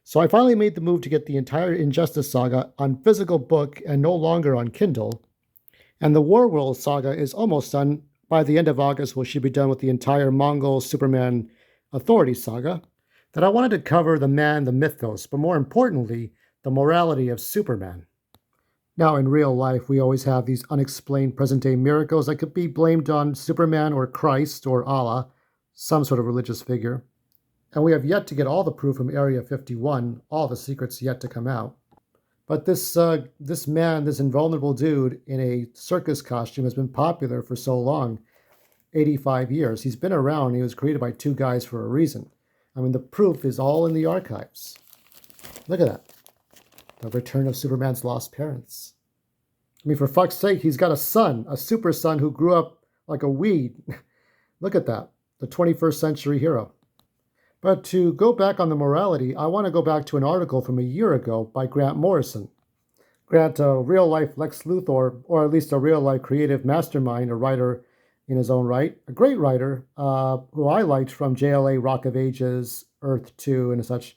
So I finally made the move to get the entire Injustice saga on physical book and no longer on Kindle. And the Warworld saga is almost done. By the end of August, we should be done with the entire Mongol Superman Authority saga. That I wanted to cover the man, the mythos, but more importantly, the morality of Superman. Now, in real life, we always have these unexplained present day miracles that could be blamed on Superman or Christ or Allah, some sort of religious figure. And we have yet to get all the proof from Area 51, all the secrets yet to come out. But this man, this invulnerable dude in a circus costume has been popular for so long, 85 years. He's been around. He was created by two guys for a reason. I mean, the proof is all in the archives. Look at that. The return of Superman's lost parents. I mean, for fuck's sake, he's got a son, a super son who grew up like a weed. Look at that. The 21st century hero. But to go back on the morality, I want to go back to an article from a year ago by Grant Morrison. Grant, a real-life Lex Luthor, or at least a real-life creative mastermind, a writer in his own right, a great writer who I liked from JLA, Rock of Ages, Earth 2, and such.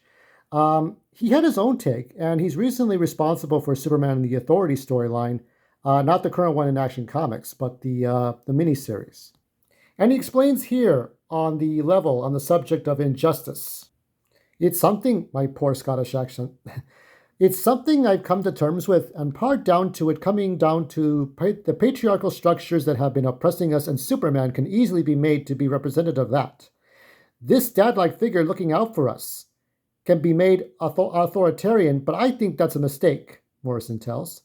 He had his own take, and he's recently responsible for Superman and the Authority storyline, not the current one in Action Comics, but the miniseries. And he explains here on the subject of injustice. It's something, my poor Scottish accent, it's something I've come to terms with, and part down to it coming down to the patriarchal structures that have been oppressing us, and Superman can easily be made to be representative of that. This dad-like figure looking out for us can be made authoritarian, but I think that's a mistake, Morrison tells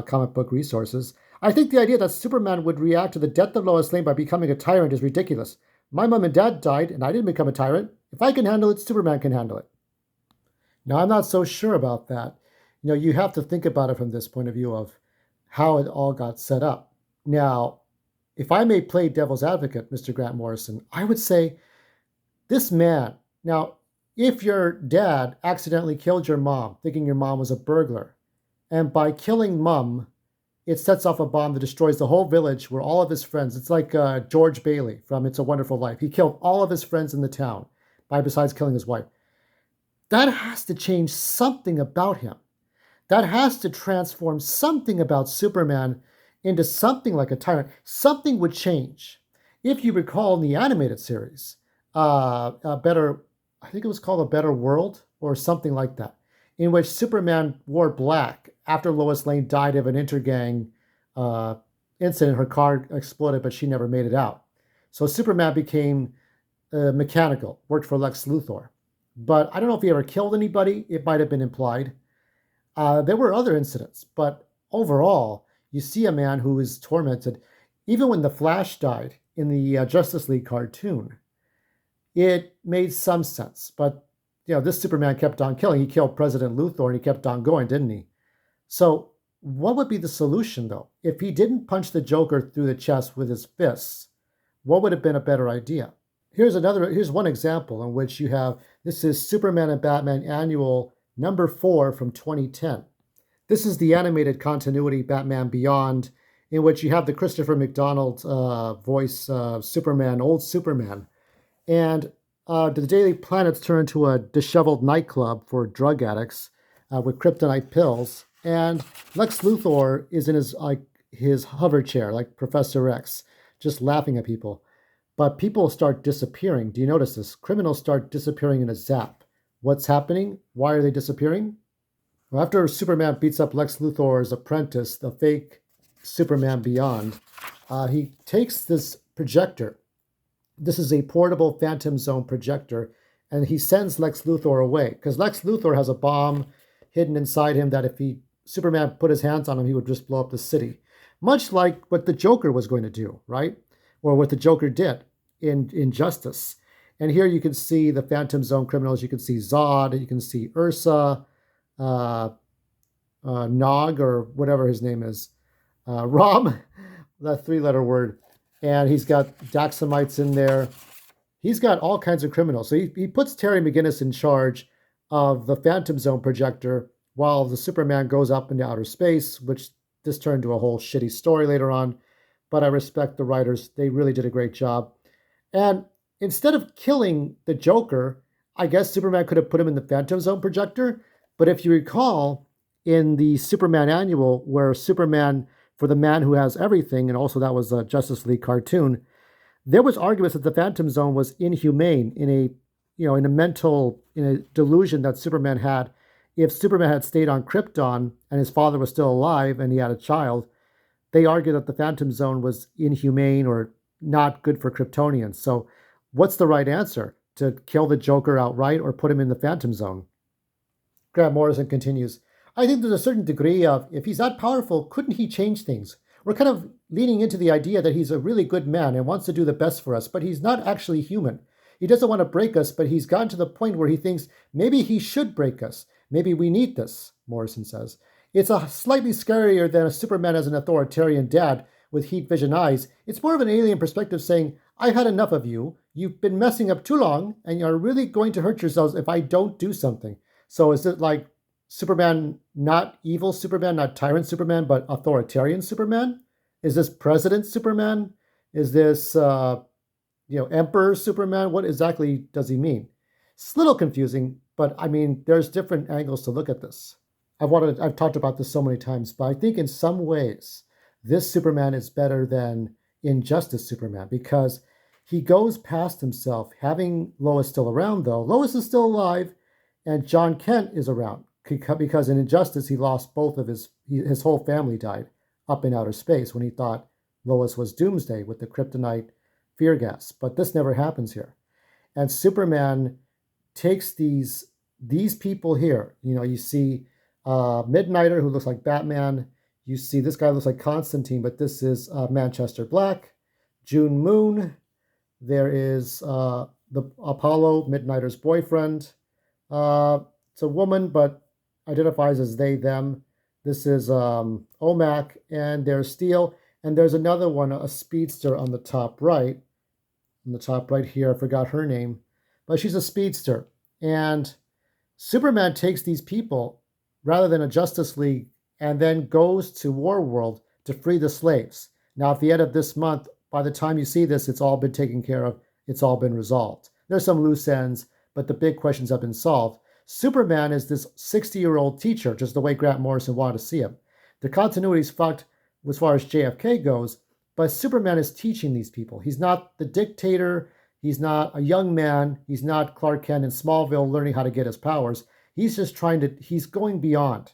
Comic Book Resources. I think the idea that Superman would react to the death of Lois Lane by becoming a tyrant is ridiculous. My mom and dad died, and I didn't become a tyrant. If I can handle it, Superman can handle it. Now, I'm not so sure about that. You have to think about it from this point of view of how it all got set up. Now, if I may play devil's advocate, Mr. Grant Morrison, I would say this man, now, if your dad accidentally killed your mom, thinking your mom was a burglar, and by killing mom, it sets off a bomb that destroys the whole village where all of his friends, it's like George Bailey from It's a Wonderful Life. He killed all of his friends in the town, besides killing his wife. That has to change something about him. That has to transform something about Superman into something like a tyrant. Something would change. If you recall in the animated series, I think it was called A Better World or something like that, in which Superman wore black after Lois Lane died of an intergang incident. Her car exploded, but she never made it out. So Superman became mechanical, worked for Lex Luthor. But I don't know if he ever killed anybody. It might have been implied. There were other incidents, but overall, you see a man who is tormented. Even when the Flash died in the Justice League cartoon, it made some sense. But this Superman kept on killing. He killed President Luthor, and he kept on going, didn't he? So what would be the solution, though? If he didn't punch the Joker through the chest with his fists, what would have been a better idea? Here's one example in which you have, this is Superman and Batman Annual number 4 from 2010. This is the animated continuity Batman Beyond, in which you have the Christopher McDonald voice Superman, old Superman. And the Daily Planet's turned into a disheveled nightclub for drug addicts with kryptonite pills. And Lex Luthor is in his hover chair, like Professor X, just laughing at people. But people start disappearing. Do you notice this? Criminals start disappearing in a zap. What's happening? Why are they disappearing? Well, after Superman beats up Lex Luthor's apprentice, the fake Superman Beyond, he takes this projector. This is a portable Phantom Zone projector, and he sends Lex Luthor away because Lex Luthor has a bomb hidden inside him that if Superman put his hands on him, he would just blow up the city. Much like what the Joker was going to do, right? Or what the Joker did in Injustice. And here you can see the Phantom Zone criminals. You can see Zod. You can see Ursa, Nog, or whatever his name is. Rom, that 3-letter word. And he's got Daxamites in there. He's got all kinds of criminals. So he puts Terry McGinnis in charge of the Phantom Zone projector while the Superman goes up into outer space, which this turned to a whole shitty story later on. But I respect the writers. They really did a great job. And instead of killing the Joker, I guess Superman could have put him in the Phantom Zone projector, but if you recall, in the Superman annual, where Superman for the Man Who Has Everything, and also that was a Justice League cartoon, there was arguments that the Phantom Zone was inhumane in a, in a mental, in a delusion that Superman had. If Superman had stayed on Krypton and his father was still alive and he had a child, they argued that the Phantom Zone was inhumane or not good for Kryptonians. So, what's the right answer? To kill the Joker outright or put him in the Phantom Zone? Grant Morrison continues, I think there's a certain degree of, if he's that powerful, couldn't he change things? We're kind of leaning into the idea that he's a really good man and wants to do the best for us, but he's not actually human. He doesn't want to break us, but he's gotten to the point where he thinks maybe he should break us. Maybe we need this, Morrison says. It's a slightly scarier than a Superman as an authoritarian dad with heat vision eyes. It's more of an alien perspective saying, I've had enough of you. You've been messing up too long, and you're really going to hurt yourselves if I don't do something. So is it like Superman, not evil Superman, not tyrant Superman, but authoritarian Superman? Is this President Superman? Is this, Emperor Superman? What exactly does he mean? It's a little confusing, but I mean, there's different angles to look at this. I've talked about this so many times, but I think in some ways, this Superman is better than Injustice Superman because he goes past himself, having Lois still around, though. Lois is still alive, and John Kent is around because in Injustice, he lost both of his whole family died up in outer space when he thought Lois was Doomsday with the kryptonite fear gas. But this never happens here. And Superman takes these people here. You see Midnighter, who looks like Batman. You see this guy looks like Constantine, but this is Manchester Black. June Moon. There is the Apollo, Midnighter's boyfriend. It's a woman, but identifies as they, them. This is OMAC, and there's Steel. And there's another one, a speedster on the top right. On the top right here, I forgot her name. But she's a speedster. And Superman takes these people, rather than a Justice League, and then goes to Warworld to free the slaves. Now, at the end of this month, by the time you see this, it's all been taken care of. It's all been resolved. There's some loose ends, but the big questions have been solved. Superman is this 60-year-old teacher, just the way Grant Morrison wanted to see him. The continuity's fucked as far as JFK goes, but Superman is teaching these people. He's not the dictator. He's not a young man. He's not Clark Kent in Smallville learning how to get his powers. He's just he's going beyond.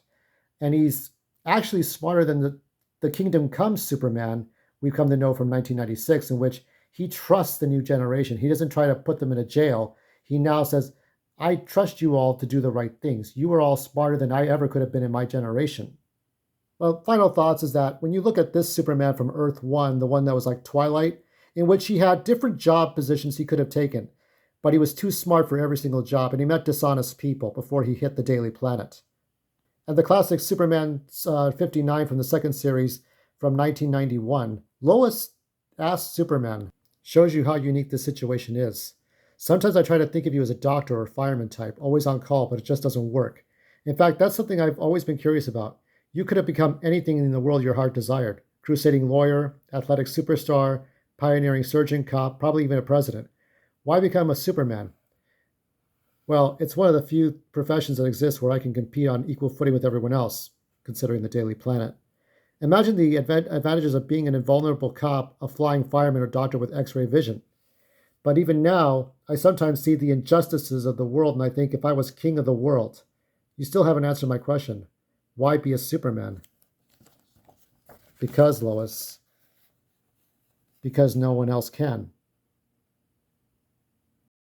And he's actually smarter than the Kingdom Come Superman we've come to know from 1996, in which he trusts the new generation. He doesn't try to put them in a jail. He now says, I trust you all to do the right things. You are all smarter than I ever could have been in my generation. Well, final thoughts is that when you look at this Superman from Earth 1, the one that was like Twilight, in which he had different job positions he could have taken, but he was too smart for every single job, and he met dishonest people before he hit the Daily Planet. And the classic Superman 59 from the second series from 1991, Lois asks Superman, shows you how unique this situation is. Sometimes I try to think of you as a doctor or fireman type, always on call, but it just doesn't work. In fact, that's something I've always been curious about. You could have become anything in the world your heart desired. Crusading lawyer, athletic superstar, pioneering surgeon, cop, probably even a president. Why become a Superman? Well, it's one of the few professions that exist where I can compete on equal footing with everyone else, considering the Daily Planet. Imagine the advantages of being an invulnerable cop, a flying fireman, or doctor with X-ray vision. But even now, I sometimes see the injustices of the world, and I think if I was king of the world, you still haven't answered my question. Why be a Superman? Because, Lois, because no one else can.